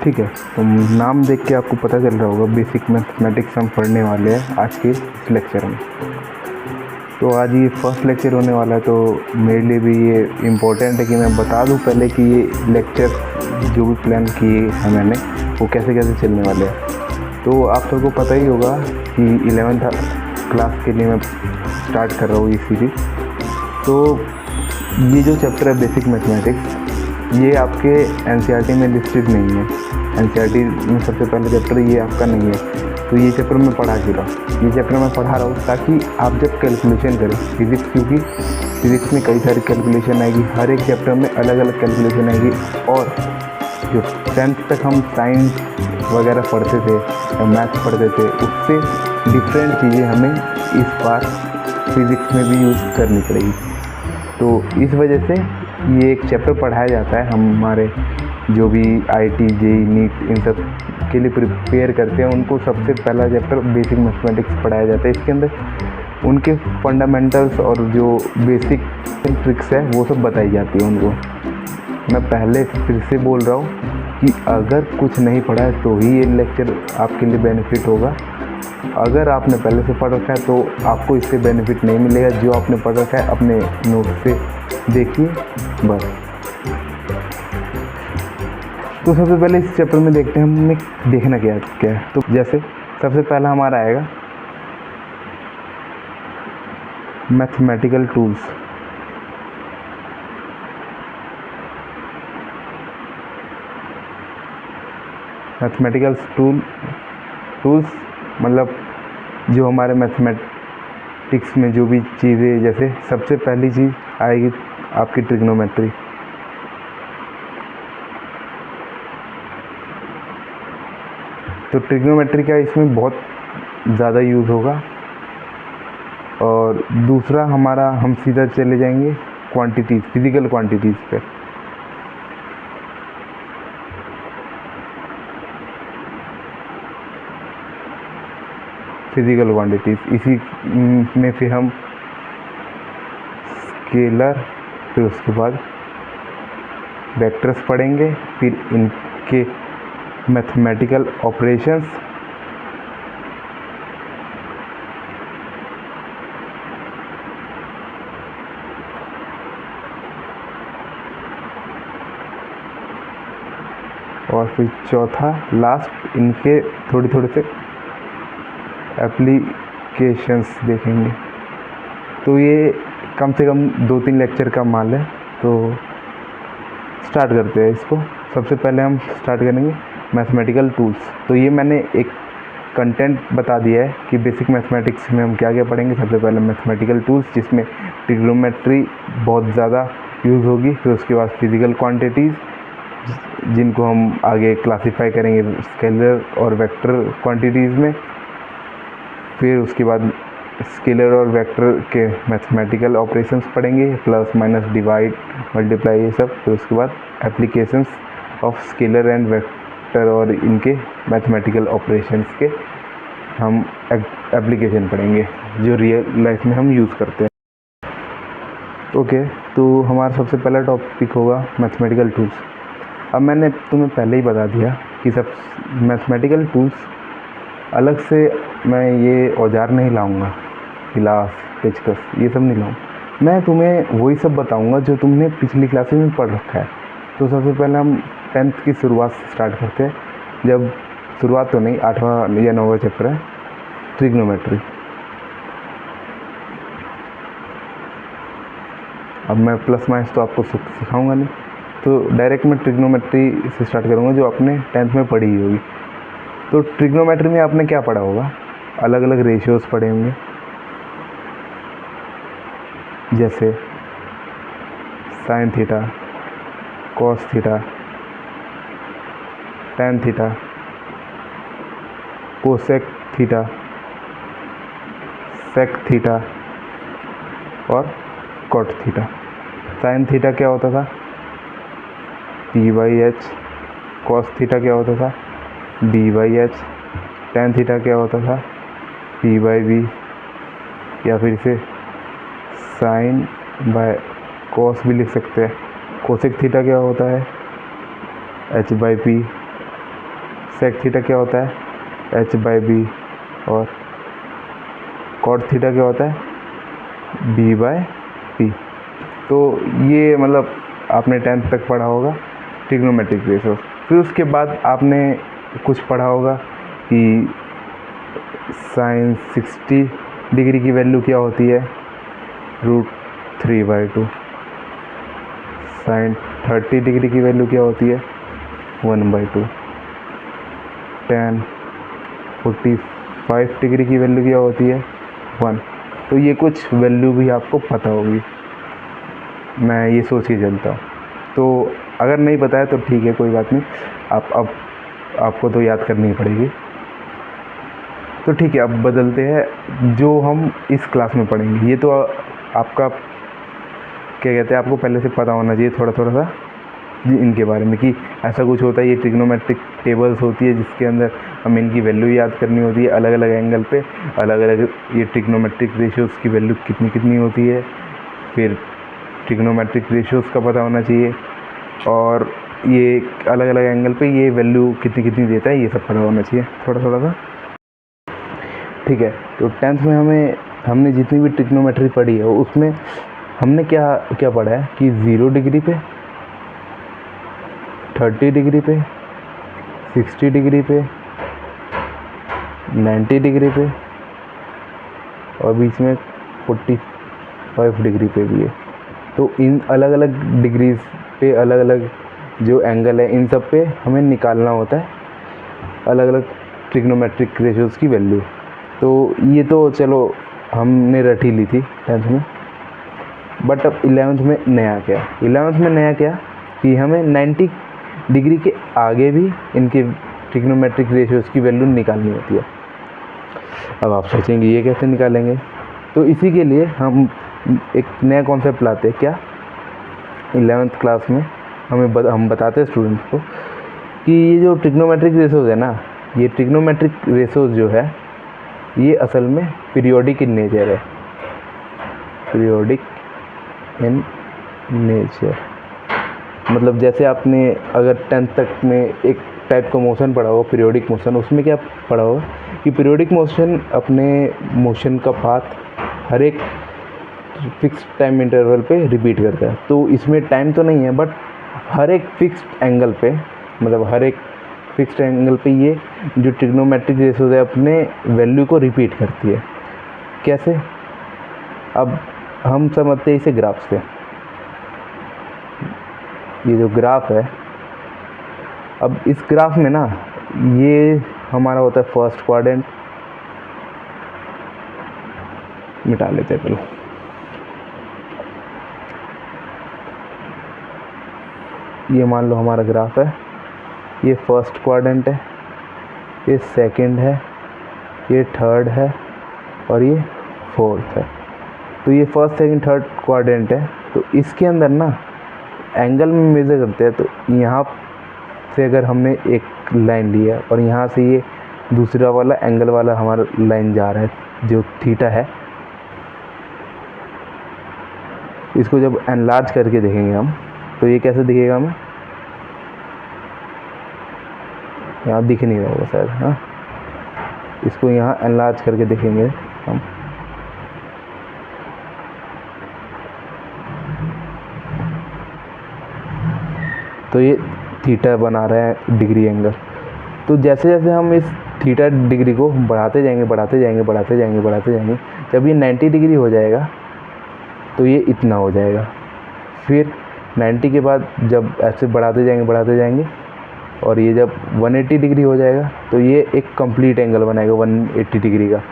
ठीक है, तो नाम देख के आपको पता चल रहा होगा बेसिक मैथमेटिक्स हम पढ़ने वाले हैं आज के इस लेक्चर में। तो आज ये फर्स्ट लेक्चर होने वाला है, तो मेरे लिए भी ये इम्पोर्टेंट है कि मैं बता दूं पहले कि ये लेक्चर जो भी प्लान किए हैं मैंने वो कैसे कैसे चलने वाले हैं। तो आप सबको पता ही होगा कि 11th क्लास के लिए मैं स्टार्ट कर रहा हूँ ये सीरीज। तो ये जो चैप्टर है बेसिक मैथमेटिक्स, ये आपके एनसीईआरटी में लिस्टेड नहीं है। एनसीईआरटी में सबसे पहला चैप्टर ये आपका नहीं है, तो ये चैप्टर मैं पढ़ा चुका हूँ। ये चैप्टर मैं पढ़ा रहा हूँ ताकि आप जब कैलकुलेशन करें फिज़िक्स, क्योंकि फिज़िक्स में कई सारी कैलकुलेशन आएगी, हर एक चैप्टर में अलग अलग कैलकुलेशन आएगी। और जो 10th तक हम साइंस वगैरह पढ़ते थे या मैथ्स पढ़ते थे, उससे डिफरेंट चीज़ें हमें इस बार फिज़िक्स में भी यूज़ करनी पड़ेगी। तो इस वजह से ये एक चैप्टर पढ़ाया जाता है। हमारे जो भी आईटी, जेईई, नीट इन सब के लिए प्रिपेयर करते हैं, उनको सबसे पहला चैप्टर बेसिक मैथमेटिक्स पढ़ाया जाता है। इसके अंदर उनके फंडामेंटल्स और जो बेसिक ट्रिक्स है वो सब बताई जाती है उनको। मैं पहले फिर से बोल रहा हूँ कि अगर कुछ नहीं पढ़ा है तो ही ये लेक्चर आपके लिए बेनिफिट होगा। अगर आपने पहले से पढ़ रखा है तो आपको इससे बेनिफिट नहीं मिलेगा। जो आपने पढ़ रखा है अपने नोट से देखिए बस। तो सबसे पहले इस चैप्टर में देखते हैं हमें देखना क्या है। तो जैसे सबसे पहला हमारा आएगा मैथमेटिकल टूल्स। मैथमेटिकल टूल्स मतलब जो हमारे मैथमेटिक्स में जो भी चीज़ें, जैसे सबसे पहली चीज़ आएगी आपकी ट्रिग्नोमेट्री। तो ट्रिग्नोमेट्री का इसमें बहुत ज़्यादा यूज़ होगा। और दूसरा हमारा, हम सीधा चले जाएंगे क्वांटिटीज़, फिज़िकल क्वांटिटीज़ पे। फिज़िकल क्वांटिटीज़ इसी में फिर हम स्केलर, फिर उसके बाद वेक्टर्स पढ़ेंगे, फिर इनके मैथमेटिकल ऑपरेशंस, और फिर चौथा लास्ट इनके थोड़े से एप्लीकेशंस देखेंगे। तो ये कम से कम 2-3 लेक्चर का माल है। तो स्टार्ट करते हैं इसको। सबसे पहले हम स्टार्ट करेंगे मैथमेटिकल टूल्स। तो ये मैंने एक कंटेंट बता दिया है कि बेसिक मैथमेटिक्स में हम क्या क्या पढ़ेंगे। सबसे पहले मैथमेटिकल टूल्स, जिसमें ट्रिग्नोमेट्री बहुत ज़्यादा यूज़ होगी। फिर उसके बाद फिज़िकल क्वांटिटीज़, जिनको हम आगे क्लासीफाई करेंगे स्केलर और वेक्टर क्वांटिटीज़ में। फिर उसके बाद स्केलर और वेक्टर के मैथमेटिकल ऑपरेशंस पढ़ेंगे, प्लस माइनस डिवाइड मल्टीप्लाई ये सब। फिर उसके बाद applications of scalar and vector और इनके मैथमेटिकल ऑपरेशंस के हम एप्लीकेशन पढ़ेंगे जो रियल लाइफ में हम यूज़ करते हैं। ओके, तो हमारा सबसे पहला टॉपिक होगा मैथमेटिकल टूल्स। अब मैंने तुम्हें पहले ही बता दिया कि सब मैथमेटिकल टूल्स अलग से मैं ये औजार नहीं लाऊंगा, गिलास, पेचकस, ये सब नहीं लाऊंगा। मैं तुम्हें वही सब बताऊंगा जो तुमने पिछली क्लासेस में पढ़ रखा है। तो सबसे पहले हम 10th की शुरुआत से स्टार्ट करते हैं। जब शुरुआत तो नहीं, 8वां या 9वां चैप्टर है ट्रिग्नोमेट्री। अब मैं प्लस माइनस तो आपको सिखाऊंगा नहीं, तो डायरेक्ट मैं ट्रिग्नोमेट्री से स्टार्ट करूँगा जो आपने 10th में पढ़ी ही होगी। तो ट्रिग्नोमेट्री में आपने क्या पढ़ा होगा? अलग अलग रेशियोज़ पढ़े होंगे, जैसे sine theta, cos theta, tan theta, cosec theta, sec theta और कॉट थीटा। साइन थीटा क्या होता था? P/H। कॉस थीटा क्या होता था? D/H। टैन थीटा क्या होता था? P/V। या फिर इसे साइन बाय कॉस भी लिख सकते हैं। कोसेक थीटा क्या होता है? H/P। सेक थीटा क्या होता है, h/b, और कॉट थीटा क्या होता है, b/p। तो ये मतलब आपने 10th तक पढ़ा होगा ट्रिग्नोमेट्रिक रेशियोज। फिर उसके बाद आपने कुछ पढ़ा होगा कि sin 60 डिग्री की वैल्यू क्या होती है, √3/2। sin 30 डिग्री की वैल्यू क्या होती है, 1/2। tan 45 डिग्री की वैल्यू क्या होती है, 1। तो ये कुछ वैल्यू भी आपको पता होगी, मैं ये सोच के चलता हूँ। तो अगर नहीं पता है तो ठीक है, कोई बात नहीं, अब आपको तो याद करनी ही पड़ेगी। तो ठीक है, अब बदलते हैं जो हम इस क्लास में पढ़ेंगे। ये तो आपका क्या कहते हैं, आपको पहले से पता होना चाहिए थोड़ा थोड़ा सा इनके बारे में, कि ऐसा कुछ होता है। ये ट्रिग्नोमेट्रिक टेबल्स होती है जिसके अंदर हमें इनकी वैल्यू याद करनी होती है, अलग अलग एंगल पे अलग अलग ये ट्रिग्नोमेट्रिक रेशियोज़ की वैल्यू कितनी कितनी होती है। फिर ट्रिग्नोमेट्रिक रेशियोज़ का पता होना चाहिए, और ये अलग अलग एंगल पे ये वैल्यू कितनी कितनी देता है, ये सब पता होना चाहिए थोड़ा थोड़ा सा। ठीक है, तो 10th में हमने जितनी भी ट्रिग्नोमेट्री पढ़ी है उसमें हमने क्या क्या पढ़ा है कि 0 डिग्री पे, 30 डिग्री पे, 60 डिग्री पे, 90 डिग्री पे, और बीच में 45 डिग्री पे भी है। तो इन अलग अलग डिग्रीज पे अलग अलग जो एंगल है, इन सब पे हमें निकालना होता है अलग अलग ट्रिग्नोमेट्रिक रेशियोज़ की वैल्यू। तो ये तो चलो हमने रट ही ली थी 10th में, बट अब 11th में नया क्या, 11th में नया क्या कि हमें 90 डिग्री के आगे भी इनके ट्रिग्नोमेट्रिक रेशियोज़ की वैल्यू निकालनी होती है। अब आप सोचेंगे ये कैसे निकालेंगे, तो इसी के लिए हम एक नया कॉन्सेप्ट लाते हैं। क्या, 11th क्लास में हम बताते हैं स्टूडेंट्स को कि ये जो ट्रिग्नोमेट्रिक रेशियोज़ है ना, ये ट्रिग्नोमेट्रिक रेशियोज़ जो है ये असल में पीरियोडिक इन नेचर है, पीरियोडिक इन नेचर। मतलब जैसे आपने अगर 10th तक में एक टाइप का मोशन पढ़ा हो, पीरियोडिक मोशन, उसमें क्या पढ़ा हो कि पीरियोडिक मोशन अपने मोशन का पाथ हर एक फिक्स टाइम इंटरवल पे रिपीट करता है। तो इसमें टाइम तो नहीं है, बट हर एक फिक्स्ड एंगल पे, मतलब हर एक फिक्स्ड एंगल पे ये जो ट्रिग्नोमेट्रिक रेशियोज़ है अपने वैल्यू को रिपीट करती है। कैसे, अब हम समझते हैं इसे ग्राफ से। ये जो ग्राफ है, अब इस ग्राफ में ना ये हमारा होता है फर्स्ट क्वाड्रेंट, मिटा लेते हैं पहले। ये मान लो हमारा ग्राफ है, ये फर्स्ट क्वाड्रेंट है, ये सेकंड है, ये थर्ड है, और ये फोर्थ है। तो ये फर्स्ट सेकंड थर्ड क्वाड्रेंट है। तो इसके अंदर ना एंगल में मेज़र करते हैं। तो यहाँ से अगर हमने एक लाइन लिया और यहाँ से ये दूसरा वाला एंगल वाला हमारा लाइन जा रहा है जो थीटा है, इसको जब एनलार्ज करके देखेंगे हम, तो ये कैसे दिखेगा हमें, यहाँ दिख नहीं रहा होगा शायद, हाँ, इसको यहाँ एनलार्ज करके देखेंगे हम, तो ये थीटा बना रहे हैं डिग्री एंगल। तो जैसे जैसे हम इस थीटा डिग्री को बढ़ाते जाएंगे बढ़ाते जाएंगे बढ़ाते जाएंगे बढ़ाते जाएंगे, जब ये 90 डिग्री हो जाएगा तो ये इतना हो जाएगा। फिर 90 के बाद जब ऐसे बढ़ाते जाएंगे और ये जब 180 डिग्री हो जाएगा तो ये एक कंप्लीट एंगल बनाएगा 180 डिग्री का।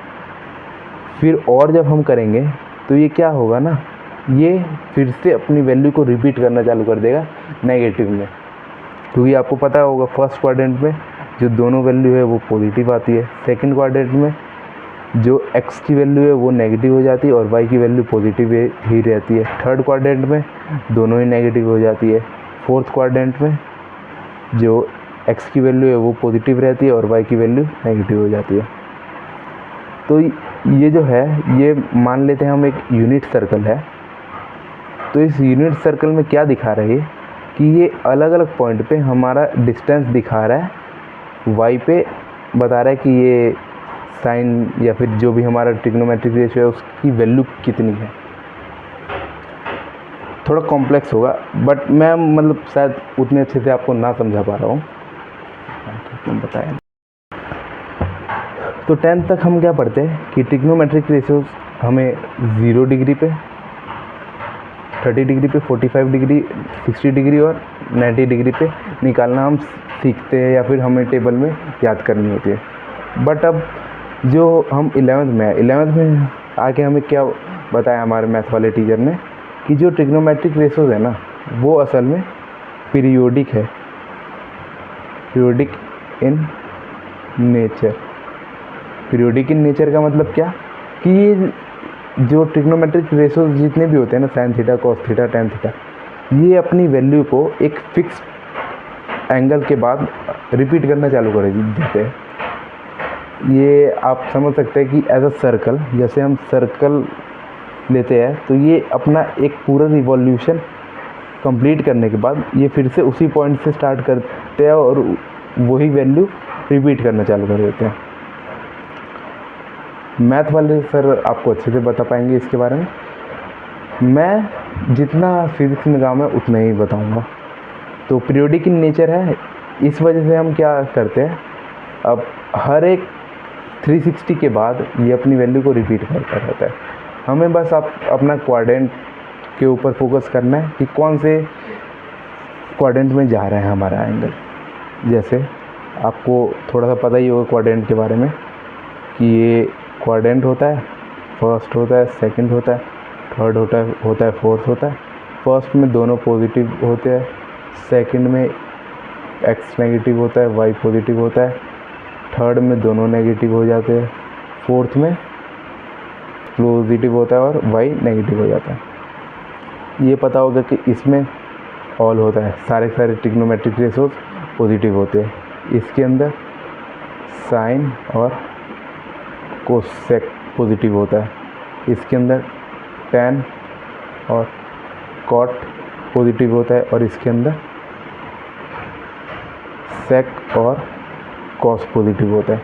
फिर और जब हम करेंगे तो ये क्या होगा ना, ये फिर से अपनी वैल्यू को रिपीट करना चालू कर देगा नेगेटिव में, क्योंकि आपको पता होगा फर्स्ट क्वाड्रेंट में जो दोनों वैल्यू है वो पॉजिटिव आती है, सेकंड क्वाड्रेंट में जो x की वैल्यू है वो नेगेटिव हो जाती है और y की वैल्यू पॉजिटिव ही रहती है, थर्ड क्वाड्रेंट में दोनों ही नेगेटिव हो जाती है, फोर्थ क्वाड्रेंट में जो x की वैल्यू है वो पॉजिटिव रहती है और y की वैल्यू नेगेटिव हो जाती है। तो ये जो है, ये मान लेते हैं हम एक यूनिट सर्कल है। तो इस यूनिट सर्कल में क्या दिखा रहा है कि ये अलग अलग पॉइंट पे हमारा डिस्टेंस दिखा रहा है y पे बता रहा है कि ये साइन या फिर जो भी हमारा ट्रिग्नोमेट्रिक रेशियो है उसकी वैल्यू कितनी है। थोड़ा कॉम्प्लेक्स होगा बट मैं मतलब शायद उतने अच्छे से आपको ना समझा पा रहा हूँ, बताया। तो 10th तक हम क्या पढ़ते हैं कि ट्रिग्नोमेट्रिक रेशियोज हमें 0 डिग्री पे, 30 डिग्री पे, 45 डिग्री, 60 डिग्री और 90 डिग्री पे निकालना हम सीखते हैं या फिर हमें टेबल में याद करनी होती है। बट अब जो हम 11th में आके हमें क्या बताया हमारे मैथ वाले टीचर ने कि जो ट्रिग्नोमेट्रिक रेशियोज है ना वो असल में पीरियोडिक है, periodic in nature. Periodic in nature का मतलब क्या कि ये जो ट्रिग्नोमेट्रिक रेशियोज जितने भी होते हैं ना, sign theta, cos theta, tan theta, ये अपनी वैल्यू को एक फिक्स एंगल के बाद रिपीट करना चालू कर देते हैं। ये आप समझ सकते हैं कि एज अ सर्कल, जैसे हम सर्कल लेते हैं तो ये अपना एक पूरा रिवॉल्यूशन कंप्लीट करने के बाद ये फिर से उसी पॉइंट से स्टार्ट करते हैं और वही वैल्यू रिपीट करना चालू कर देते हैं। मैथ वाले सर आपको अच्छे से बता पाएंगे इसके बारे में, मैं जितना फिजिक्स में काम है उतना ही बताऊंगा। तो पीरियोडिक इन नेचर है, इस वजह से हम क्या करते हैं, अब हर एक 360 के बाद ये अपनी वैल्यू को रिपीट करता रहता है। हमें बस अपना क्वाड्रेंट के ऊपर फोकस करना है कि कौन से क्वाड्रेंट में जा रहा है हमारा एंगल। जैसे आपको थोड़ा सा पता ही होगा क्वाड्रेंट के बारे में कि ये क्वाड्रेंट होता है, फर्स्ट होता है, सेकंड होता है, थर्ड होता है, फोर्थ होता है। फर्स्ट में दोनों पॉजिटिव होते हैं, सेकंड में एक्स नेगेटिव होता है, वाई पॉजिटिव होता है, थर्ड में दोनों नेगेटिव हो जाते हैं, फोर्थ में पॉजिटिव होता है और वाई नेगेटिव हो जाता है। ये पता होगा कि इसमें ऑल होता है, सारे ट्रिग्नोमेट्रिक रेशियोज पॉजिटिव होते हैं। इसके अंदर साइन और कोसेक पॉजिटिव होता है, इसके अंदर टैन और कॉट पॉजिटिव होता है और इसके अंदर सेक और कॉस पॉजिटिव होता है।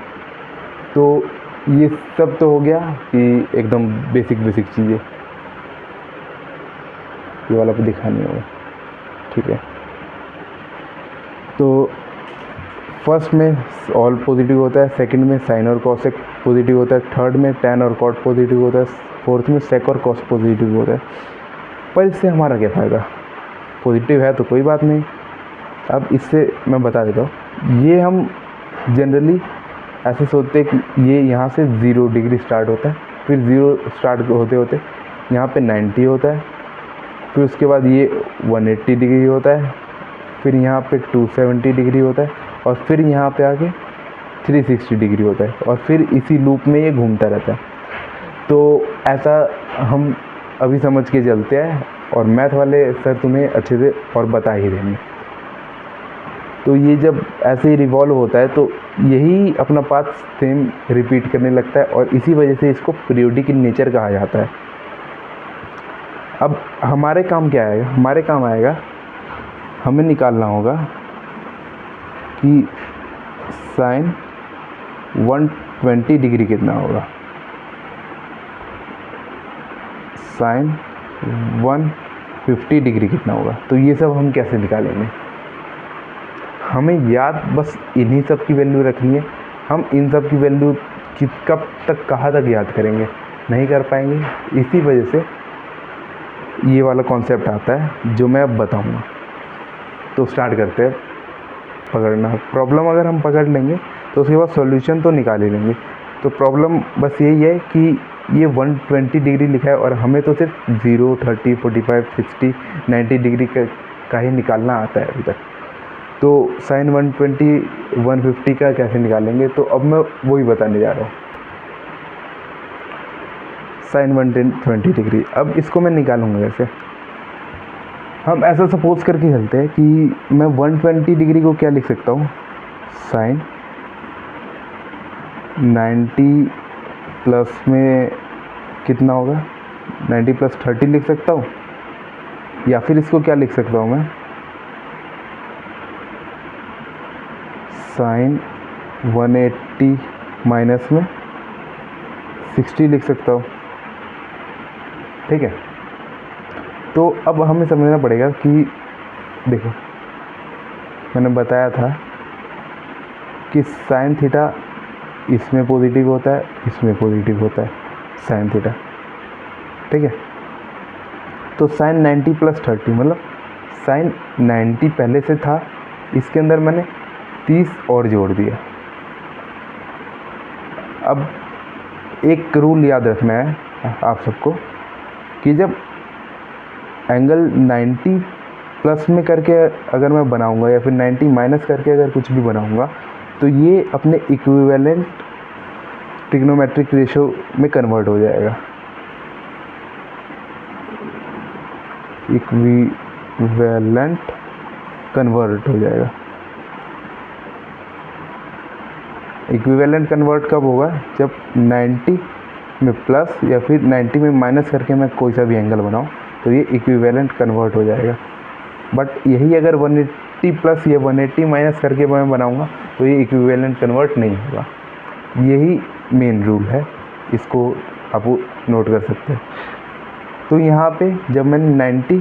तो ये सब तो हो गया कि एकदम बेसिक चीज़ें, ये वाला पे दिखानी होगा, ठीक है। तो फर्स्ट में ऑल पॉजिटिव होता है, सेकंड में साइन और कॉसेक पॉजिटिव होता है, थर्ड में टैन और कॉट पॉजिटिव होता है, फोर्थ में सेक और कॉस पॉजिटिव होता है। पर इससे हमारा क्या फ़ायदा, पॉजिटिव है तो कोई बात नहीं। अब इससे मैं बता देता हूँ, ये हम जनरली ऐसे सोचते हैं कि ये यहाँ से 0 डिग्री स्टार्ट होता है, फिर 0 स्टार्ट होते होते यहाँ पे 90 होता है, फिर उसके बाद ये 180 डिग्री होता है, फिर यहाँ पे 270 डिग्री होता है और फिर यहाँ पे आके 360 डिग्री होता है और फिर इसी लूप में ये घूमता रहता है। तो ऐसा हम अभी समझ के चलते हैं और मैथ वाले सर तुम्हें अच्छे से और बता ही देंगे। तो ये जब ऐसे ही रिवॉल्व होता है तो यही अपना पाथ सेम रिपीट करने लगता है और इसी वजह से इसको पीरियोडिक इन नेचर कहा जाता है। अब हमारे काम क्या आएगा, हमारे काम आएगा हमें निकालना होगा कि साइन 120 डिग्री कितना होगा, साइन 150 डिग्री कितना होगा। तो ये सब हम कैसे निकालेंगे, हमें याद बस इन्हीं सब की वैल्यू रखनी है। हम इन सब की वैल्यू कब तक कहाँ तक याद करेंगे, नहीं कर पाएंगे। इसी वजह से ये वाला कॉन्सेप्ट आता है जो मैं अब बताऊंगा। तो स्टार्ट करते हैं पकड़ना। प्रॉब्लम अगर हम पकड़ लेंगे तो उसके बाद सॉल्यूशन तो निकाल ही लेंगे। तो प्रॉब्लम बस यही है कि ये 120 डिग्री लिखा है और हमें तो सिर्फ 0, 30, 45, 60, 90 डिग्री का ही निकालना आता है अभी तक। तो साइन 120, 150 का कैसे निकालेंगे, तो अब मैं वही बताने जा रहा हूँ। साइन 120 डिग्री, अब इसको मैं निकालूंगा कैसे। हम ऐसा सपोज करके चलते हैं कि मैं 120 डिग्री को क्या लिख सकता हूँ, साइन 90 प्लस में कितना होगा, 90 प्लस 30 लिख सकता हूँ, या फिर इसको क्या लिख सकता हूँ मैं, साइन 180 माइनस में 60 लिख सकता हूँ, ठीक है। तो अब हमें समझना पड़ेगा कि देखो मैंने बताया था कि साइन थीटा इसमें पॉजिटिव होता है, इसमें पॉजिटिव होता है साइन थीटा, ठीक है। तो साइन 90 प्लस 30 मतलब साइन 90 पहले से था, इसके अंदर मैंने 30 और जोड़ दिया। अब एक रूल याद रखना है आप सबको कि जब एंगल 90 प्लस में करके अगर मैं बनाऊंगा या फिर 90 माइनस करके अगर कुछ भी बनाऊंगा तो ये अपने इक्विवेलेंट ट्रिग्नोमेट्रिक रेशो में कन्वर्ट हो जाएगा। इक्विवेलेंट कन्वर्ट हो जाएगा। इक्विवेलेंट कन्वर्ट कब होगा? जब 90 में प्लस या फिर 90 में माइनस करके मैं कोई सा भी एंगल बनाऊं तो ये इक्विवेलेंट कन्वर्ट हो जाएगा। बट यही अगर 180 प्लस या 180 माइनस करके मैं बनाऊंगा तो ये इक्विवेलेंट कन्वर्ट नहीं होगा। यही मेन रूल है, इसको आप नोट कर सकते हैं। तो यहाँ पे जब मैंने 90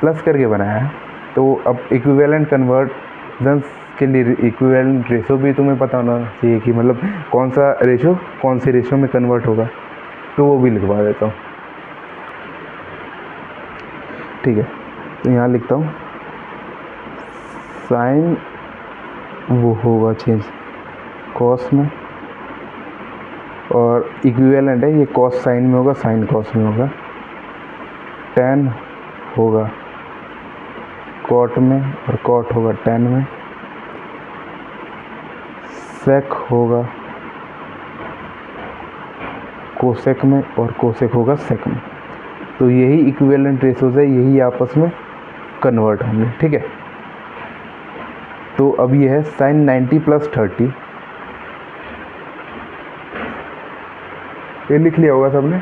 प्लस करके बनाया है तो अब इक्विवेलेंट कन्वर्जन्स के लिए इक्विवेलेंट रेशो भी तुम्हें पता होना चाहिए कि मतलब कौन सा रेशो कौन से रेशो में कन्वर्ट होगा, तो वो भी लिखवा देता हूँ, ठीक है। तो यहाँ लिखता हूँ साइन वो होगा चेंज कॉस में, और इक्विवेलेंट है ये कॉस साइन में होगा, साइन कॉस में होगा, टेन होगा कॉट में और कॉट होगा टेन में, सेक होगा कोसेक में और कोसेक होगा सेक में। तो यही इक्विवेलेंट रेशोज है, यही आपस में कन्वर्ट होंगे, ठीक है। तो अब ये है साइन 90 प्लस 30, ये लिख लिया होगा सबने,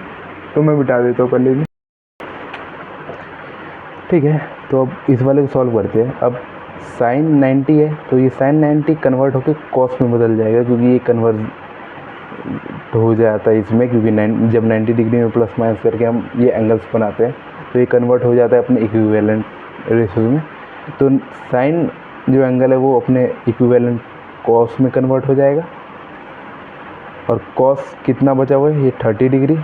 तो मैं बिठा देता हूँ पहले भी, ठीक है। तो अब इस वाले को सॉल्व करते हैं। अब साइन 90 है तो ये साइन 90 कन्वर्ट होकर कॉस में बदल जाएगा, क्योंकि ये कन्वर्ट हो जाता है इसमें, क्योंकि जब 90 डिग्री में प्लस माइनस करके हम ये एंगल्स बनाते हैं तो ये कन्वर्ट हो जाता है अपने इक्विवेलेंट रेशो में। तो साइन जो एंगल है वो अपने इक्विवेलेंट कॉस में कन्वर्ट हो जाएगा, और कॉस कितना बचा हुआ है? ये 30 डिग्री।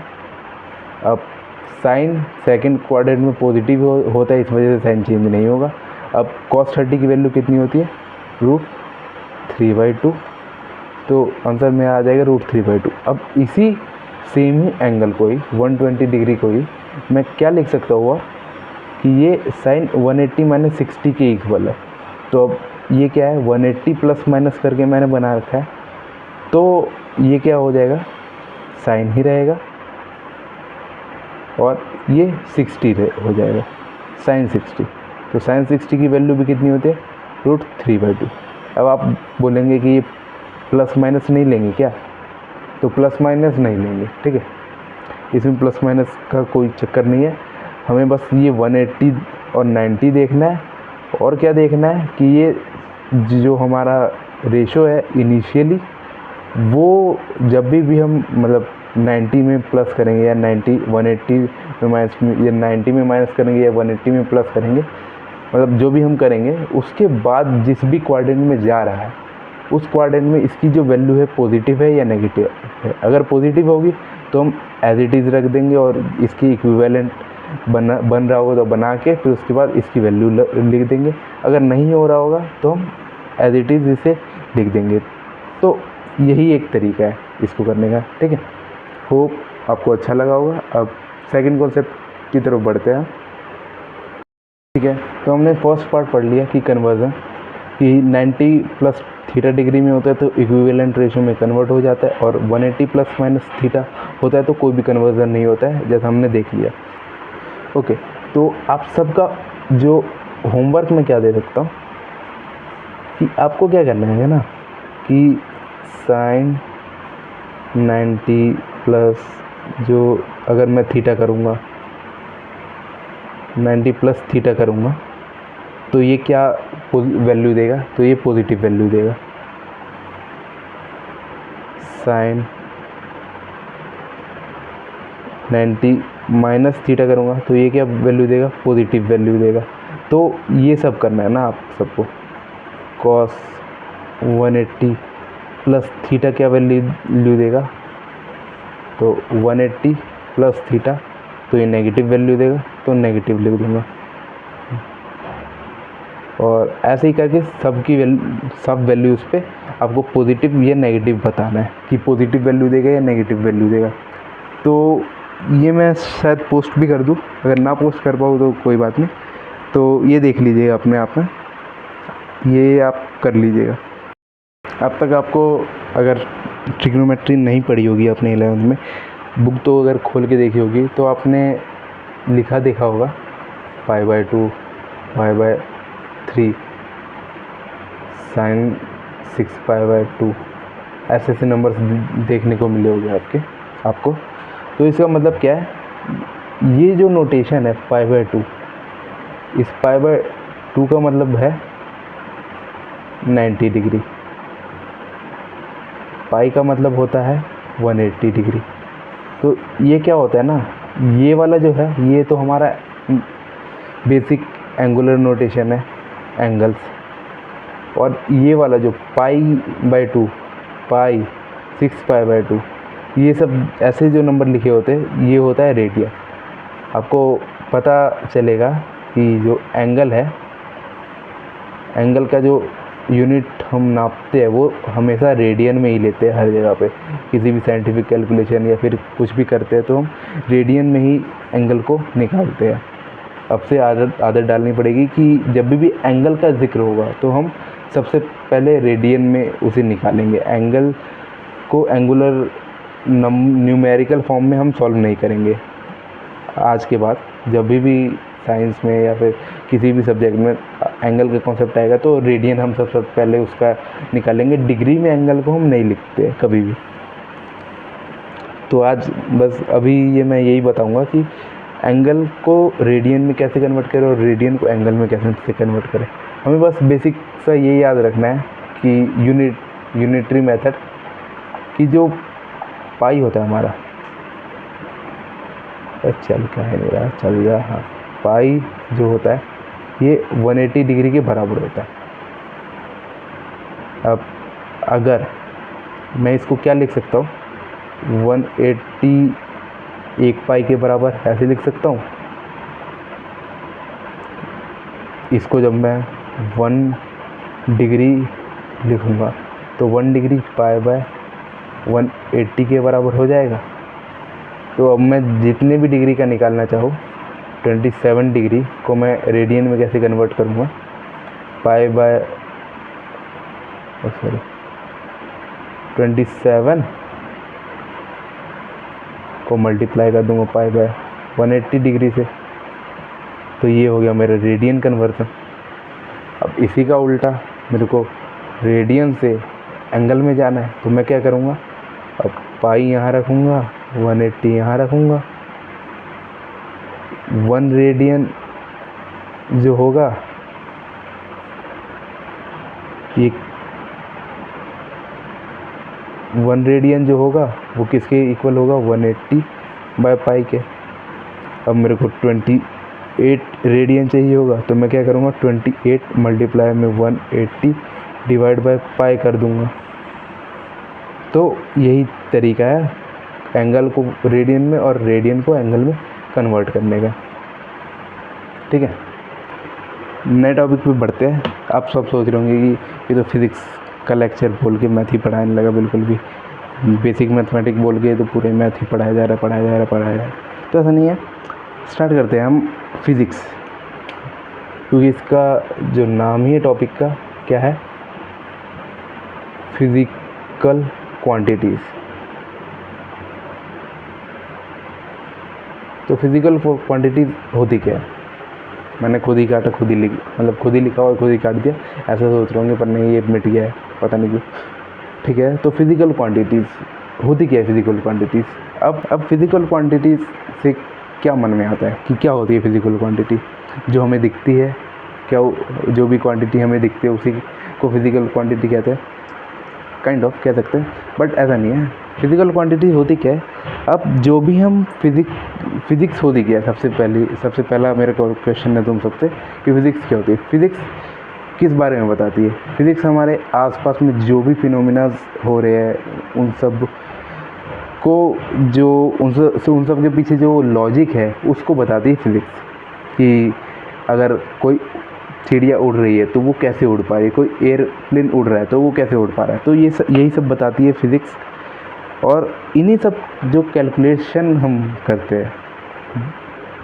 अब साइन सेकंड क्वाड्रेंट में पॉजिटिव होता है, इस वजह से साइन चेंज नहीं होगा। अब cos 30 की वैल्यू कितनी होती है? √3/2, तो आंसर में आ जाएगा √3/2। अब इसी सेम ही एंगल को ही 120 डिग्री को ही मैं क्या लिख सकता हुआ कि ये साइन 180 माइनस 60 के इक्वल है। तो अब ये क्या है? 180 प्लस माइनस करके मैंने बना रखा है, तो ये क्या हो जाएगा? साइन ही रहेगा, और ये 60 हो जाएगा, साइन 60। तो साइन 60 की वैल्यू भी कितनी होती है? √3/2। अब आप बोलेंगे कि ये प्लस माइनस नहीं लेंगे क्या? तो प्लस माइनस नहीं लेंगे, ठीक है। इसमें प्लस माइनस का कोई चक्कर नहीं है, हमें बस ये 180 और 90 देखना है। और क्या देखना है कि ये जो हमारा रेशो है इनिशियली, वो जब भी हम मतलब 90 में प्लस करेंगे या 180 में माइनस या 90 में माइनस करेंगे या 180 में प्लस करेंगे, मतलब जो भी हम करेंगे उसके बाद जिस भी क्वाड्रेंट में जा रहा है उस क्वाड्रेंट में इसकी जो वैल्यू है पॉजिटिव है या नेगेटिव है। अगर पॉजिटिव होगी तो हम एज इट इज़ रख देंगे और इसकी इक्विवेलेंट बन रहा होगा तो बना के फिर उसके बाद इसकी वैल्यू लिख देंगे। अगर नहीं हो रहा होगा तो हम एज इट इज़ इसे लिख देंगे। तो यही एक तरीका है इसको करने का, ठीक है। होप आपको अच्छा लगा होगा। अब सेकंड कॉन्सेप्ट की तरफ बढ़ते हैं, ठीक है। तो हमने फर्स्ट पार्ट पढ़ लिया कि कन्वर्जन, कि 90 प्लस थीटा डिग्री में होता है तो इक्विवेलेंट रेशो में कन्वर्ट हो जाता है, और 180 प्लस माइनस थीटा होता है तो कोई भी कन्वर्जन नहीं होता है, जैसा हमने देख लिया। ओके, तो आप सबका जो होमवर्क में क्या दे सकता हूँ कि आपको क्या करना है ना, कि साइन 90 प्लस जो अगर मैं थीटा करूँगा 90 प्लस थीटा करूँगा तो ये क्या वैल्यू देगा? तो ये पॉजिटिव वैल्यू देगा। साइन 90 माइनस थीटा करूँगा तो ये क्या वैल्यू देगा, पॉजिटिव वैल्यू देगा। तो ये सब करना है ना आप सबको। कॉस 180 प्लस थीटा क्या वैल्यू देगा, तो 180 प्लस थीटा, तो ये नेगेटिव वैल्यू देगा, तो नेगेटिव लिख दूँगा। और ऐसे ही करके सब वैल्यूज़ पे आपको पॉजिटिव या नेगेटिव बताना है कि पॉजिटिव वैल्यू देगा या नेगेटिव वैल्यू देगा। तो ये मैं शायद पोस्ट भी कर दूँ, अगर ना पोस्ट कर पाऊँ तो कोई बात नहीं। तो ये देख लीजिएगा अपने आप में, ये आप कर लीजिएगा। अब तक आपको अगर ट्रिग्नोमेट्री नहीं पढ़ी होगी अपने 11th में, बुक तो अगर खोल के देखी होगी तो आपने लिखा देखा होगा π/2 π/3 sin 6π/2 ऐसे नंबर्स देखने को मिले होंगे आपको। तो इसका मतलब क्या है, ये जो नोटेशन है π/2, इस π/2 का मतलब है 90 डिग्री, पाई का मतलब होता है 180 डिग्री। तो ये क्या होता है ना, ये वाला जो है ये तो हमारा बेसिक एंगुलर नोटेशन है, एंगल्स। और ये वाला जो π/2 पाई 6π/2 ये सब ऐसे जो नंबर लिखे होते हैं ये होता है रेडियन। आपको पता चलेगा कि जो एंगल है, एंगल का जो यूनिट हम नापते हैं वो हमेशा रेडियन में ही लेते हैं हर जगह पे। किसी भी साइंटिफिक कैलकुलेशन या फिर कुछ भी करते हैं तो हम रेडियन में ही एंगल को निकालते हैं। अब से आदत डालनी पड़ेगी कि जब भी एंगल का जिक्र होगा तो हम सबसे पहले रेडियन में उसे निकालेंगे। एंगल को एंगुलर न्यूमेरिकल फॉर्म में हम सॉल्व नहीं करेंगे आज के बाद। जब भी साइंस में या फिर किसी भी सब्जेक्ट में एंगल का कॉन्सेप्ट आएगा तो रेडियन हम सबसे पहले उसका निकालेंगे। डिग्री में एंगल को हम नहीं लिखते कभी भी। तो आज बस अभी ये मैं यही बताऊंगा कि एंगल को रेडियन में कैसे कन्वर्ट करें और रेडियन को एंगल में कैसे कन्वर्ट करें। हमें बस बेसिक सा ये याद रखना है कि यूनिटरी मेथड की जो पाई होता है हमारा, चल क्या है मेरा चल गया, हाँ, पाई जो होता है ये 180 डिग्री के बराबर होता है। अब अगर मैं इसको क्या लिख सकता हूँ, 180 1 पाई के बराबर ऐसे लिख सकता हूँ। इसको जब मैं 1 डिग्री लिखूँगा तो 1 डिग्री π/180 के बराबर हो जाएगा। तो अब मैं जितने भी डिग्री का निकालना चाहूँ, 27 डिग्री को मैं रेडियन में कैसे कन्वर्ट करूँगा, सॉरी 27 को मल्टीप्लाई कर दूँगा π/180 डिग्री से, तो ये हो गया मेरा रेडियन कन्वर्जन। अब इसी का उल्टा मेरे को रेडियन से एंगल में जाना है तो मैं क्या करूँगा, अब पाई यहाँ रखूँगा, 180 यहाँ रखूँगा। 1 रेडियन जो होगा ये 1 रेडियन जो होगा वो किसके इक्वल होगा, 180/पाई के। अब मेरे को 28 रेडियन चाहिए होगा तो मैं क्या करूँगा, 28 मल्टीप्लाई में 180 डिवाइड बाय पाई कर दूँगा। तो यही तरीका है एंगल को रेडियन में और रेडियन को एंगल में कन्वर्ट करने का। ठीक है, नए टॉपिक पे बढ़ते हैं। आप सब सोच रहे होंगे कि ये तो फिज़िक्स का लेक्चर बोल के मैथ ही पढ़ाने लगा, बिल्कुल भी बेसिक मैथमेटिक्स बोल के तो पूरे मैथ ही पढ़ाया जा रहा है। तो ऐसा नहीं है। स्टार्ट करते हैं हम फिज़िक्स, क्योंकि इसका जो नाम ही है टॉपिक का क्या है, फिज़िकल क्वांटिटीज़। तो फिज़िकल क्वांटिटीज़ होती क्या है, मैंने खुद ही काटा, खुद ही लिखा और खुद ही काट दिया, ऐसा सोच रहे होंगे, पर नहीं, ये मिट गया है, पता नहीं क्यों। ठीक है, तो फिज़िकल क्वांटिटीज़ होती क्या है, फिज़िकल क्वांटिटीज़। अब फिज़िकल क्वांटिटीज़ से क्या मन में आता है कि क्या होती है फिज़िकल क्वांटिटी, जो हमें दिखती है, क्या जो भी क्वांटिटी हमें दिखती है उसी को फिज़िकल क्वांटिटी कहते हैं। काइंड ऑफ कह सकते हैं, बट ऐसा नहीं है। फिजिकल क्वांटिटी होती क्या है, अब जो भी हम फिज़िक्स होती क्या है, सबसे पहला मेरा क्वेश्चन है तुम सबसे कि फिज़िक्स क्या होती है। फिज़िक्स किस बारे में बताती है? फिज़िक्स हमारे आसपास में जो भी फिनोमिना हो रहे हैं उन सब को, जो उन सब के पीछे जो लॉजिक है उसको बताती है फिज़िक्स। कि अगर कोई चिड़िया उड़ रही है तो वो कैसे उड़ पा रही है, कोई एयरप्लेन उड़ रहा है तो वो कैसे उड़ पा रहा है, तो यही सब बताती है फिज़िक्स। और इन्हीं सब जो कैलकुलेशन हम करते हैं,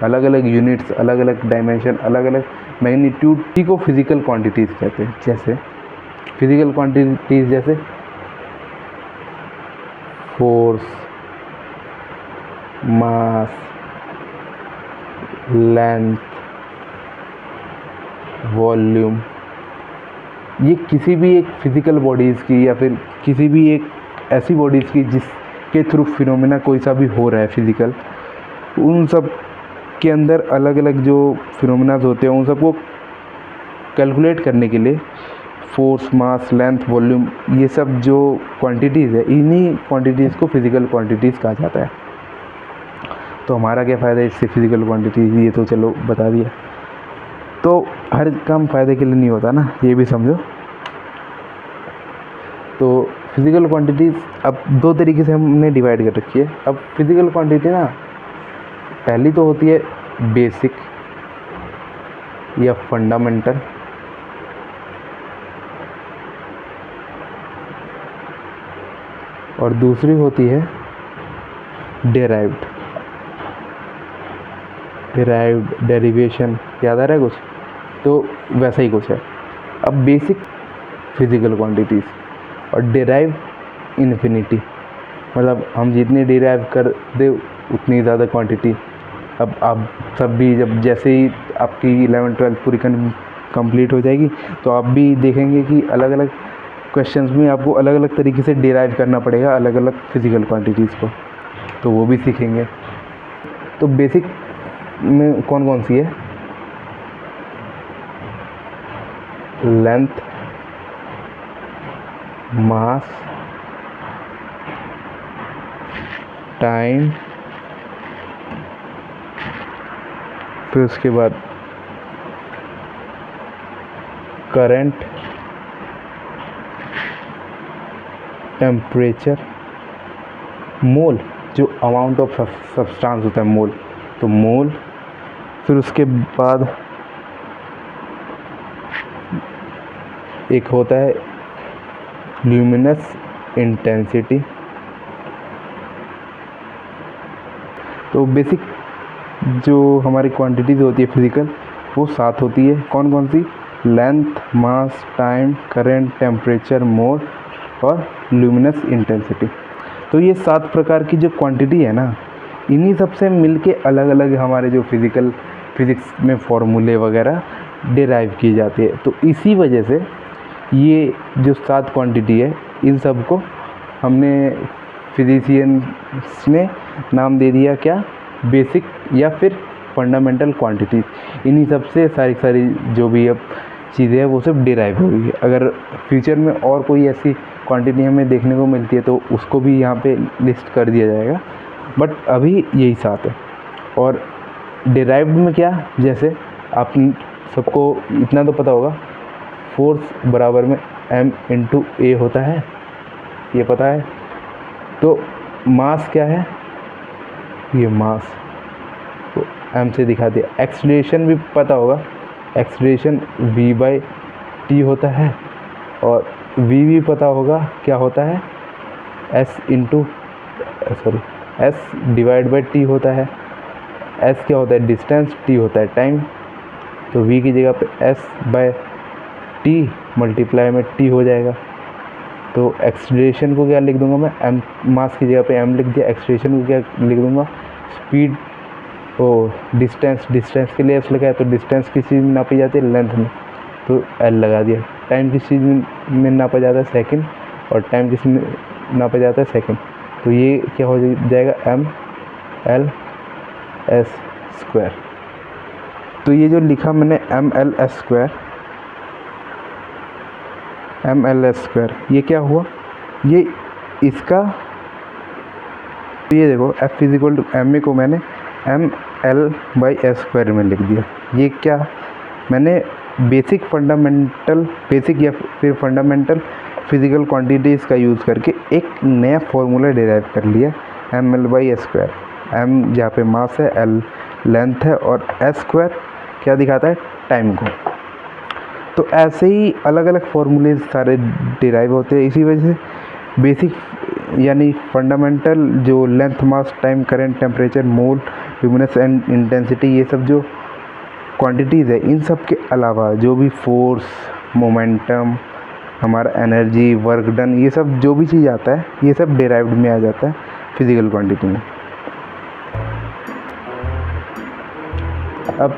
अलग अलग यूनिट्स, अलग अलग डायमेंशन, अलग अलग मैग्नीट्यूड, की को फिज़िकल क्वांटिटीज़ कहते हैं। जैसे फिज़िकल क्वांटिटीज़ जैसे फोर्स, मास, लेंथ, वॉल्यूम, ये किसी भी एक फिज़िकल बॉडीज़ की या फिर किसी भी एक ऐसी बॉडीज़ की जिसके थ्रू फिनोमेना कोई सा भी हो रहा है फिज़िकल, उन सब के अंदर अलग अलग जो फिनोमेनाज होते हैं उन सबको कैलकुलेट करने के लिए फोर्स, मास, लेंथ, वॉल्यूम, ये सब जो क्वांटिटीज़ है, इन्हीं क्वांटिटीज़ को फिज़िकल क्वांटिटीज़ कहा जाता है। तो हमारा क्या फ़ायदा है इससे, फिज़िकल क्वांटिटीज़, ये तो चलो बता दिया। तो हर काम फ़ायदे के लिए नहीं होता ना, ये भी समझो। तो फिज़िकल क्वांटिटीज़ अब दो तरीके से हमने डिवाइड कर रखी है। अब फिज़िकल क्वांटिटी ना, पहली तो होती है बेसिक या फंडामेंटल, और दूसरी होती है डेराइव्ड, डेरिवेशन, याद आ रहा है कुछ? तो वैसा ही कुछ है। अब बेसिक फिज़िकल क्वांटिटीज़ और डेराइव इन्फिनिटी, मतलब हम जितने डेराइव कर दे उतनी ज़्यादा क्वांटिटी। अब आप सब भी जब जैसे ही आपकी 11th-12th पूरी कंप्लीट हो जाएगी तो आप भी देखेंगे कि अलग अलग क्वेश्चंस में आपको अलग अलग तरीके से डेराइव करना पड़ेगा अलग अलग फिज़िकल क्वांटिटीज़ को, तो वो भी सीखेंगे। तो बेसिक में कौन कौन सी है? लेंथ, मास, टाइम, फिर उसके बाद करंट, टेम्परेचर, मोल, जो अमाउंट ऑफ सब्सटेंस होता है मोल, तो मोल, फिर उसके बाद एक होता है ल्यूमिनस इंटेंसिटी। तो बेसिक जो हमारी क्वांटिटीज़ होती है फिज़िकल, वो 7 होती है। कौन कौन सी? लेंथ, मास, टाइम, करंट, टेम्परेचर, मोल और ल्यूमिनस इंटेंसिटी। तो ये 7 प्रकार की जो क्वांटिटी है ना, इन्हीं सब से मिलके अलग अलग हमारे जो फिज़िक्स में फॉर्मूले वगैरह डिराइव की जाती है। तो इसी वजह से ये जो 7 क्वांटिटी है, इन सब को हमने फिजिशियंस ने नाम दे दिया क्या? बेसिक या फिर फंडामेंटल क्वांटिटीज़। इन्हीं सब से सारी जो भी अब चीज़ें हैं वो सब डिराइव हो गई है। अगर फ्यूचर में और कोई ऐसी क्वांटिटी हमें देखने को मिलती है तो उसको भी यहाँ पे लिस्ट कर दिया जाएगा, बट अभी यही 7 है। और डिराइव्ड में क्या, जैसे आप सबको इतना तो पता होगा, फोर्स बराबर में m/a होता है, ये पता है। तो मास क्या है? ये मास तो m से दिखा दिया। एक्सीलरेशन भी पता होगा, एक्सीलरेशन v/t होता है। और v भी पता होगा क्या होता है, s/t होता है। s क्या होता है? डिस्टेंस, t होता है टाइम। तो v की जगह पे s/t मल्टीप्लाई में t हो जाएगा। तो एक्सीलरेशन को क्या लिख दूंगा मैं? m, मास की जगह पे m लिख दिया। एक्सीलरेशन को क्या लिख दूंगा? स्पीड। डिस्टेंस के लिए s लगा है, तो डिस्टेंस किस चीज़ में नापी जाती है? लेंथ में, तो l लगा दिया। टाइम किस चीज़ में नापा जाता है? सेकंड। और टाइम किस में नापा जाता है? सेकंड। तो ये क्या हो जाएगा? mL/s²। तो ये जो लिखा मैंने mL/s², ये क्या हुआ? ये इसका, ये देखो F is equal to m a को मैंने ml/s² में लिख दिया। ये क्या, मैंने बेसिक या फिर फंडामेंटल फिजिकल क्वांटिटीज़ का यूज़ करके एक नया फॉर्मूला डिराइव कर लिया, ml/s²। m जहाँ पे मास है, l लेंथ है और s² क्या दिखाता है, टाइम को। तो ऐसे ही अलग अलग फार्मूले सारे डिराइव होते हैं। इसी वजह से बेसिक यानी फंडामेंटल जो length, mass, time, current, temperature, mole, luminous and intensity, ये सब जो क्वांटिटीज़ है, इन सब के अलावा जो भी फोर्स, मोमेंटम, हमारा एनर्जी, वर्क डन, ये सब जो भी चीज़ आता है, ये सब डिराइव्ड में आ जाता है फिजिकल क्वांटिटी में। अब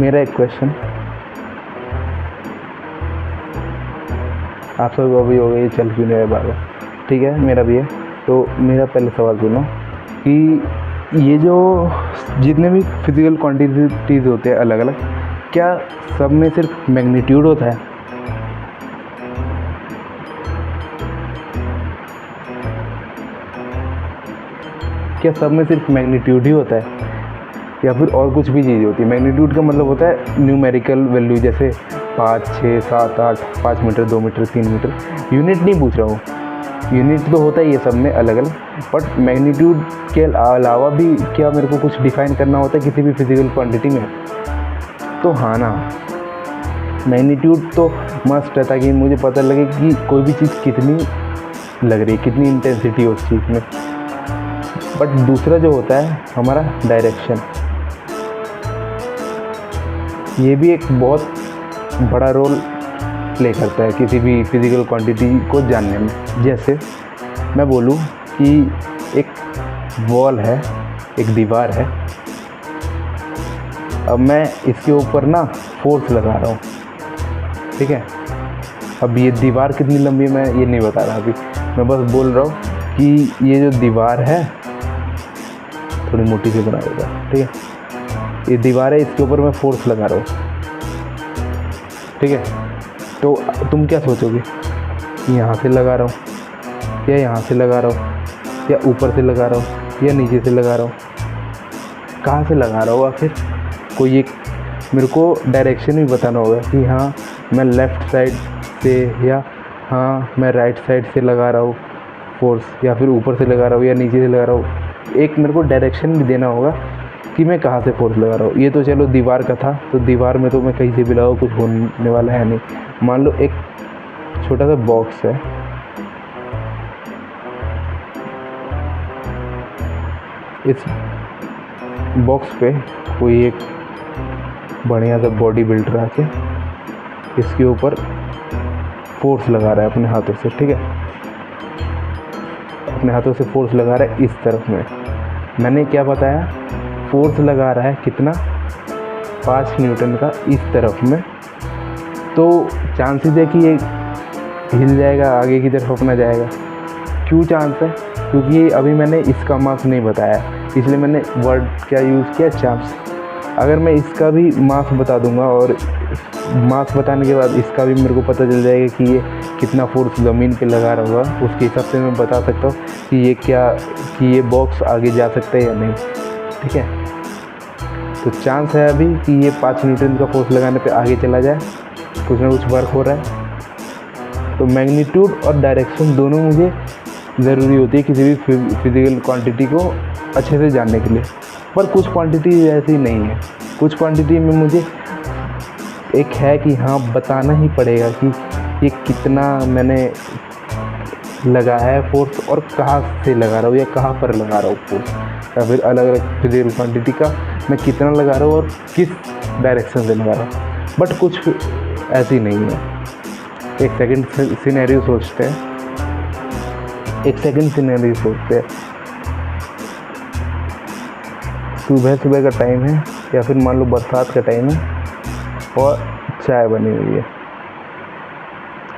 मेरा एक क्वेश्चन आप सबको अभी हो गया, ये चल क्यों नहीं रहा बार बार, ठीक है, मेरा भी है। तो मेरा पहले सवाल सुनो कि ये जो जितने भी फिजिकल क्वांटिटीज़ होते हैं अलग अलग, क्या सब में सिर्फ मैग्नीट्यूड होता है? क्या सब में सिर्फ मैग्नीट्यूड ही होता है या फिर और कुछ भी चीज़ होती है? मैग्नीट्यूड का मतलब होता है न्यूमेरिकल वैल्यू, जैसे 5, 6, 7, 8, 5 मीटर, 2 मीटर, 3 मीटर। यूनिट नहीं पूछ रहा हूँ, यूनिट तो होता है ये सब में अलग अलग, बट मैग्नीट्यूड के अलावा भी क्या मेरे को कुछ डिफाइन करना होता है किसी भी फिजिकल क्वांटिटी में? तो हाँ ना, मैग्नीट्यूड तो मस्ट है ताकि मुझे पता लगे कि कोई भी चीज़ कितनी लग रही है, कितनी इंटेंसिटी है उस चीज़ में। बट दूसरा जो होता है हमारा डायरेक्शन, ये भी एक बहुत बड़ा रोल प्ले करता है किसी भी फिजिकल क्वांटिटी को जानने में। जैसे मैं बोलूँ कि एक वॉल है, एक दीवार है, अब मैं इसके ऊपर ना फोर्स लगा रहा हूँ, ठीक है। अब ये दीवार कितनी लंबी है मैं ये नहीं बता रहा, अभी मैं बस बोल रहा हूँ कि ये जो दीवार है थोड़ी मोटी सी बना देगा, ठीक है। ये दीवार है, इसके ऊपर मैं फोर्स लगा रहा हूँ, ठीक है। तो तुम क्या सोचोगे, यहाँ से लगा रहा हूँ या यहाँ से लगा रहा हूँ या ऊपर से लगा रहा हूँ या नीचे से लगा रहा हूँ, कहाँ से लगा रहा हूँ? आखिर कोई एक मेरे को डायरेक्शन भी बताना होगा कि हाँ मैं लेफ़्ट साइड से या हाँ मैं राइट साइड से लगा रहा हूँ फोर्स, या फिर ऊपर से लगा रहा हूँ या नीचे से लगा रहा हूँ। एक मेरे को डायरेक्शन भी देना होगा कि मैं कहाँ से फोर्स लगा रहा हूँ। ये तो चलो दीवार का था, तो दीवार में तो मैं कहीं से भी लगाऊँ कुछ होने वाला है नहीं। मान लो एक छोटा सा बॉक्स है, इस बॉक्स पे कोई एक बढ़िया सा बॉडी बिल्डर आके इसके ऊपर फोर्स लगा रहा है अपने हाथों से, ठीक है। अपने हाथों से फोर्स लगा रहा है इस तरफ में। मैंने क्या बताया, फोर्स लगा रहा है कितना, 5 न्यूटन का इस तरफ में। तो चांसेस है कि ये हिल जाएगा, आगे की तरफ अपना जाएगा। क्यों चांस है? क्योंकि अभी मैंने इसका मास नहीं बताया, इसलिए मैंने वर्ड क्या यूज़ किया, चांस। अगर मैं इसका भी मास बता दूंगा और मास बताने के बाद इसका भी मेरे को पता चल जाएगा कि ये कितना फोर्स ज़मीन पे लगा रहा होगा, उसके हिसाब से मैं बता सकता हूँ कि ये बॉक्स आगे जा सकता है या नहीं, ठीक है। तो चांस है अभी कि ये 5 न्यूटन का फोर्स लगाने पे आगे चला जाए, कुछ ना कुछ वर्क हो रहा है। तो मैग्नीट्यूड और डायरेक्शन दोनों मुझे ज़रूरी होती है किसी भी फिजिकल क्वांटिटी को अच्छे से जानने के लिए। पर कुछ क्वांटिटी ऐसी नहीं है, कुछ क्वांटिटी में मुझे एक है कि हाँ बताना ही पड़ेगा कि ये कितना मैंने लगाया है फोर्स और कहाँ से लगा रहा हूँ या कहाँ पर लगा रहा हूँ फोर्स, या फिर अलग अलग फिजिकल क्वांटिटी का मैं कितना लगा रहा हूँ और किस डायरेक्शन से लगा रहा हूँ। बट कुछ ऐसी नहीं है। एक सेकंड सिनेरियो सोचते हैं, सुबह का टाइम है या फिर मान लो बरसात का टाइम है और चाय बनी हुई है।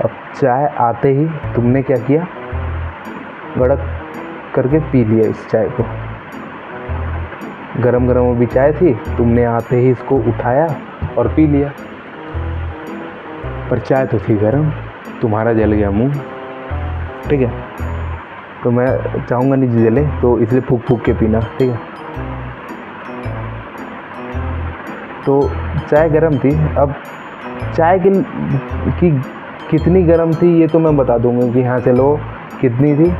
अब चाय आते ही तुमने क्या किया, गड़क करके पी लिया इस चाय को। गरम गरम अभी चाय थी, तुमने आते ही इसको उठाया और पी लिया। पर चाय तो थी गरम, तुम्हारा जल गया मुंह, ठीक है। तो मैं चाहूँगा नहीं जले, तो इसलिए फूक फूक के पीना, ठीक है। तो चाय गर्म थी। अब चाय की कितनी गर्म थी ये तो मैं बता दूँगा कि हाँ चलो कितनी थी,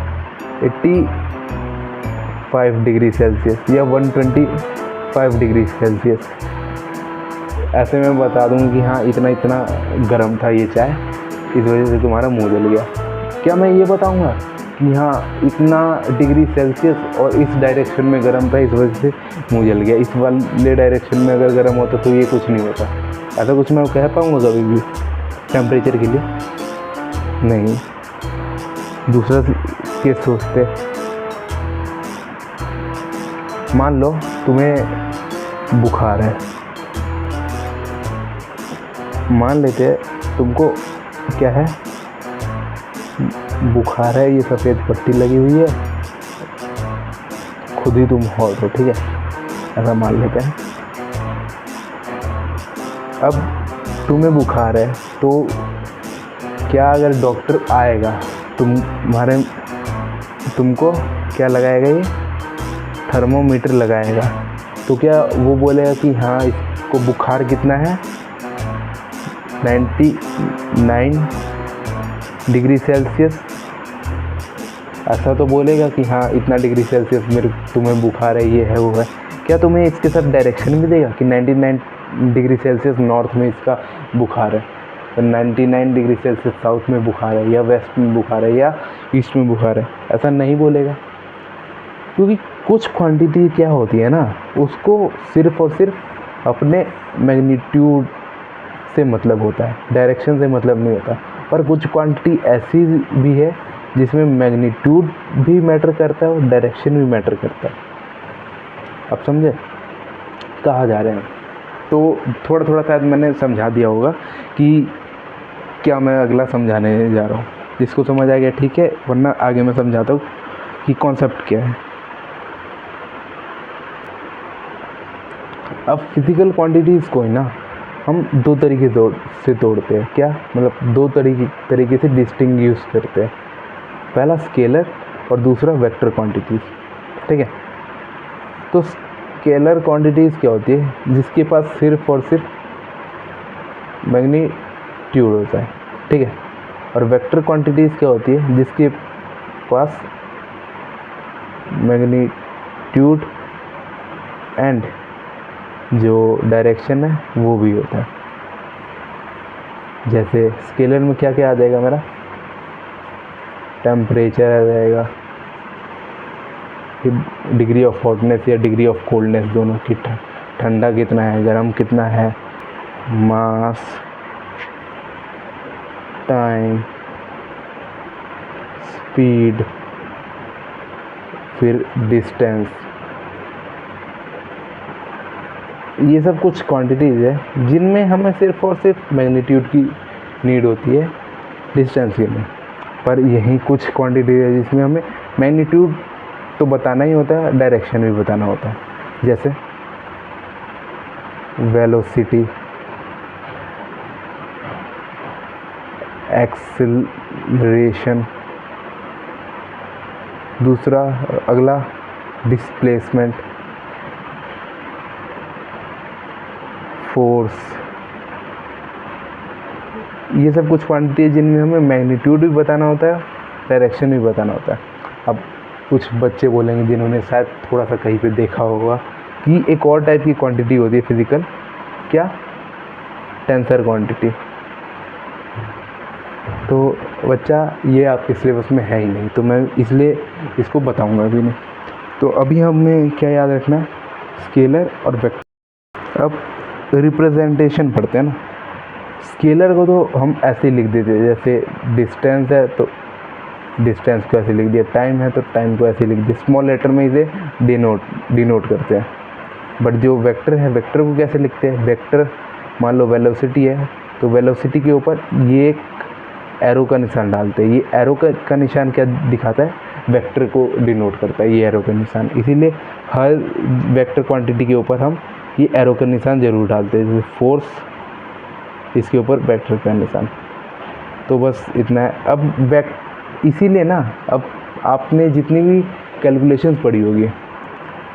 85 डिग्री सेल्सियस या 125 डिग्री सेल्सियस, ऐसे मैं बता दूँगा कि हाँ इतना इतना गर्म था ये चाय, इस वजह से तुम्हारा मुंह जल गया। क्या मैं ये बताऊँगा कि हाँ इतना डिग्री सेल्सियस और इस डायरेक्शन में गर्म था, इस वजह से मुंह जल गया, इस वाले डायरेक्शन में अगर गर्म होता तो ये कुछ नहीं होता? ऐसा कुछ मैं कह पाऊँगा कभी भी टेम्परेचर के लिए? नहीं। दूसरा केस सोचते, मान लो तुम्हें बुखार है, मान लेते हैं तुमको क्या है, बुखार है, ये सफ़ेद पट्टी लगी हुई है, खुद ही तुम हॉट हो, ठीक है, ऐसा मान लेते हैं। अब तुम्हें बुखार है तो क्या अगर डॉक्टर आएगा तुमको क्या लगाएगा, ये थर्मोमीटर लगाएगा, तो क्या वो बोलेगा कि हाँ इसको बुखार कितना है, 99 डिग्री सेल्सियस, ऐसा तो बोलेगा कि हाँ इतना डिग्री सेल्सियस तुम्हें बुखार है, ये है वो है? क्या तुम्हें इसके साथ डायरेक्शन भी देगा कि 99 डिग्री सेल्सियस नॉर्थ में इसका बुखार है, 99 डिग्री सेल्सियस साउथ में बुखार है, या वेस्ट में बुखार है, या ईस्ट में बुखार है? ऐसा नहीं बोलेगा, क्योंकि कुछ क्वांटिटी क्या होती है ना, उसको सिर्फ और सिर्फ अपने मैग्नीट्यूड से मतलब होता है, डायरेक्शन से मतलब नहीं होता। पर कुछ क्वांटिटी ऐसी भी है जिसमें मैग्नीट्यूड भी मैटर करता है और डायरेक्शन भी मैटर करता है। अब समझे कहाँ जा रहे हैं? तो थोड़ा थोड़ा शायद मैंने समझा दिया होगा कि क्या मैं अगला समझाने जा रहा हूँ। जिसको समझ आ गया ठीक है, वरना आगे मैं समझाता हूँ कि कॉन्सेप्ट क्या है। अब फिज़िकल क्वांटिटीज़ को ही ना हम दो तरीके से तोड़ते हैं। क्या मतलब? दो तरीके से डिस्टिंग्विश करते हैं। पहला स्केलर और दूसरा वेक्टर क्वांटिटीज़, ठीक है। तो स्केलर क्वांटिटीज़ क्या होती है? जिसके पास सिर्फ और सिर्फ मैग्नीट्यूड होता है, ठीक है। और वेक्टर क्वांटिटीज़ क्या होती है? जिसके पास मैग्नीट्यूड एंड जो डायरेक्शन है वो भी होता है। जैसे स्केलर में क्या क्या आ जाएगा मेरा? टेम्परेचर आ जाएगा, डिग्री ऑफ हॉटनेस या डिग्री ऑफ कोल्डनेस दोनों की, ठंडा कितना है, गर्म कितना है, मास, टाइम, स्पीड, फिर डिस्टेंस। ये सब कुछ क्वांटिटीज़ है जिनमें हमें सिर्फ और सिर्फ मैग्नीट्यूड की नीड होती है डिस्टेंस के लिए। पर यही कुछ क्वांटिटी है जिसमें हमें मैग्नीट्यूड तो बताना ही होता है, डायरेक्शन भी बताना होता है। जैसे वेलोसिटी, एक्सेलरेशन, दूसरा अगला डिस्प्लेसमेंट, फोर्स। ये सब कुछ क्वांटिटी है जिनमें हमें मैग्नीट्यूड भी बताना होता है, डायरेक्शन भी बताना होता है। अब कुछ बच्चे बोलेंगे जिन्होंने शायद थोड़ा सा कहीं पे देखा होगा कि एक और टाइप की क्वांटिटी होती है फिजिकल, क्या? Tensor quantity. तो बच्चा ये आपके सिलेबस में है ही नहीं, तो मैं इसलिए इसको बताऊंगा भी नहीं। तो अभी हमें क्या याद रखना है? स्केलर और वेक्टर। अब रिप्रेजेंटेशन पढ़ते हैं ना। स्केलर को तो हम ऐसे ही लिख देते हैं, जैसे डिस्टेंस है तो डिस्टेंस को ऐसे लिख दिया, टाइम है तो टाइम को ऐसे लिख दिया, स्मॉल लेटर में इसे डिनोट करते हैं। बट जो वेक्टर है, वेक्टर को कैसे लिखते हैं? वेक्टर मान लो वेलोसिटी है तो वेलोसिटी के ऊपर ये एक एरो का निशान डालते हैं। ये एरो का निशान क्या दिखाता है? वेक्टर को डिनोट करता है ये एरो का निशान। इसीलिए हर वेक्टर क्वांटिटी के ऊपर हम ये एरो का निशान ज़रूर डालते हैं। जैसे फोर्स, इसके ऊपर वेक्टर का निशान। तो बस इतना है। अब इसीलिए ना, अब आपने जितनी भी कैलकुलेशंस पढ़ी होगी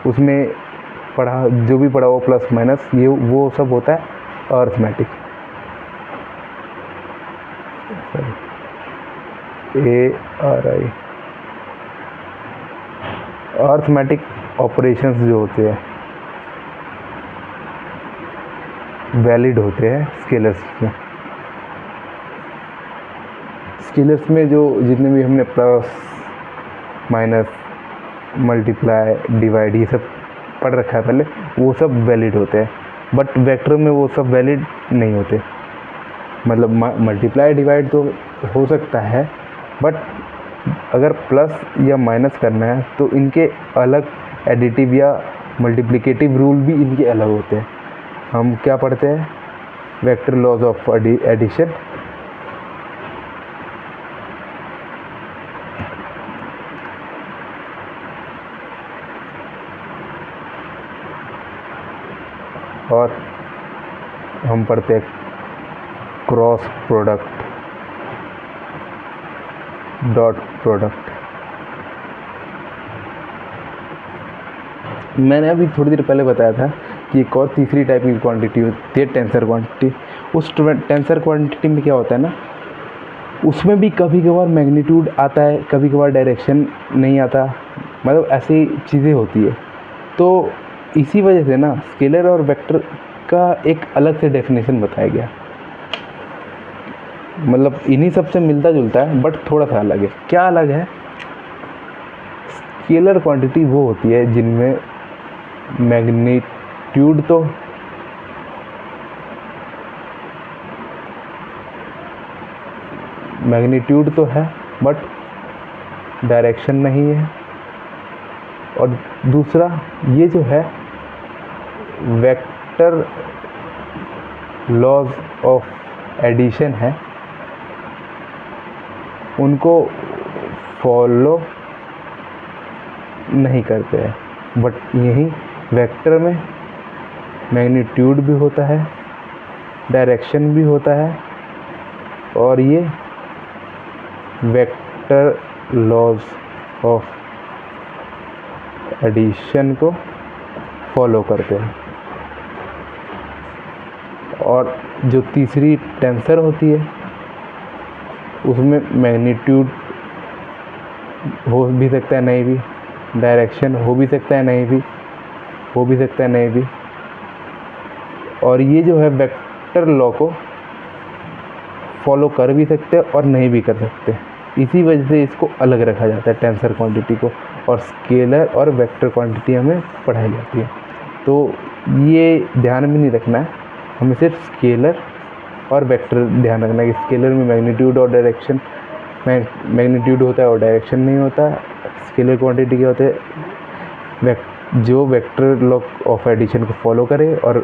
उसमें जो भी पढ़ा हो प्लस माइनस ये वो सब होता है अर्थमेटिक। अर्थमेटिक ऑपरेशंस जो होते हैं वैलिड होते हैं स्केलर्स में। स्केलर्स में जो जितने भी हमने प्लस माइनस मल्टीप्लाई डिवाइड ये सब पढ़ रखा है पहले, वो सब वैलिड होते हैं। बट वेक्टर में वो सब वैलिड नहीं होते। मतलब मल्टीप्लाई डिवाइड तो हो सकता है, बट अगर प्लस या माइनस करना है तो इनके अलग एडिटिव या मल्टीप्लिकेटिव रूल भी इनके अलग होते हैं। हम क्या पढ़ते हैं? Vector laws of addition. और हम पढ़ते हैं क्रॉस प्रोडक्ट, डॉट प्रोडक्ट। मैंने अभी थोड़ी देर पहले बताया था कि एक और तीसरी टाइप की क्वांटिटी होती है टेंसर क्वांटिटी। उस टेंसर क्वांटिटी में क्या होता है ना, उसमें भी कभी कभार मैग्नीट्यूड आता है, कभी कभार डायरेक्शन नहीं आता, मतलब ऐसी चीज़ें होती है। तो इसी वजह से ना स्केलर और वेक्टर का एक अलग से डेफिनेशन बताया गया। मतलब इन्हीं सब से मिलता जुलता है बट थोड़ा सा अलग है। क्या अलग है? स्केलर क्वांटिटी वो होती है जिनमें मैग्नीट्यूड तो है बट डायरेक्शन नहीं है। और दूसरा ये जो है वेक्टर लॉज ऑफ एडिशन है, उनको फॉलो नहीं करते हैं। बट यही वेक्टर में मैग्नीट्यूड भी होता है, डायरेक्शन भी होता है, और ये वेक्टर लॉज ऑफ एडिशन को फॉलो करते हैं। और जो तीसरी टेंसर होती है उसमें मैग्नीट्यूड हो भी सकता है, नहीं भी, डायरेक्शन हो भी सकता है, नहीं भी हो भी सकता है, नहीं भी। और ये जो है वेक्टर लॉ को फॉलो कर भी सकते हैं और नहीं भी कर सकते। इसी वजह से इसको अलग रखा जाता है टेंसर क्वांटिटी को, और स्केलर और वेक्टर क्वांटिटी हमें पढ़ाई जाती है। तो ये ध्यान में नहीं रखना है, हमें सिर्फ स्केलर और वेक्टर ध्यान रखना है कि स्केलर में मैग्नीट्यूड और डायरेक्शन, मैग्नीट्यूड होता है और डायरेक्शन नहीं होता। स्केलर क्वांटिटी क्या होते हैं? जो वेक्टर लॉ ऑफ एडिशन को फॉलो करे। और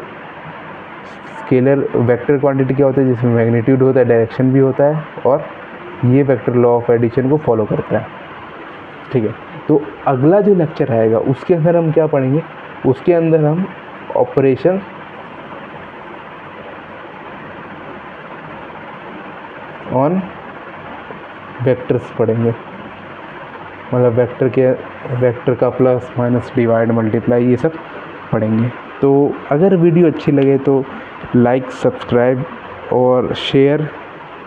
स्केलर वेक्टर क्वांटिटी क्या होता है? जिसमें मैग्नीट्यूड होता है, डायरेक्शन भी होता है, और ये वेक्टर लॉ ऑफ एडिशन को फॉलो करता है। ठीक है, तो अगला जो लेक्चर आएगा उसके अंदर हम क्या पढ़ेंगे? उसके अंदर हम ऑपरेशन ऑन वेक्टर्स पढ़ेंगे। मतलब वेक्टर का प्लस माइनस डिवाइड मल्टीप्लाई ये सब पढ़ेंगे। तो अगर वीडियो अच्छी लगे तो लाइक, सब्सक्राइब और शेयर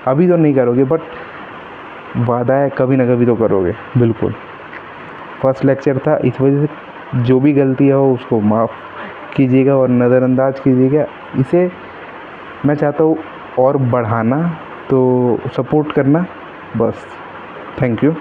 अभी तो नहीं करोगे, बट वादा है कभी ना कभी तो करोगे बिल्कुल। फर्स्ट लेक्चर था, इस वजह से जो भी गलतियाँ हो उसको माफ़ कीजिएगा और नज़रअंदाज कीजिएगा। इसे मैं चाहता हूँ और बढ़ाना, तो सपोर्ट करना बस। Thank you.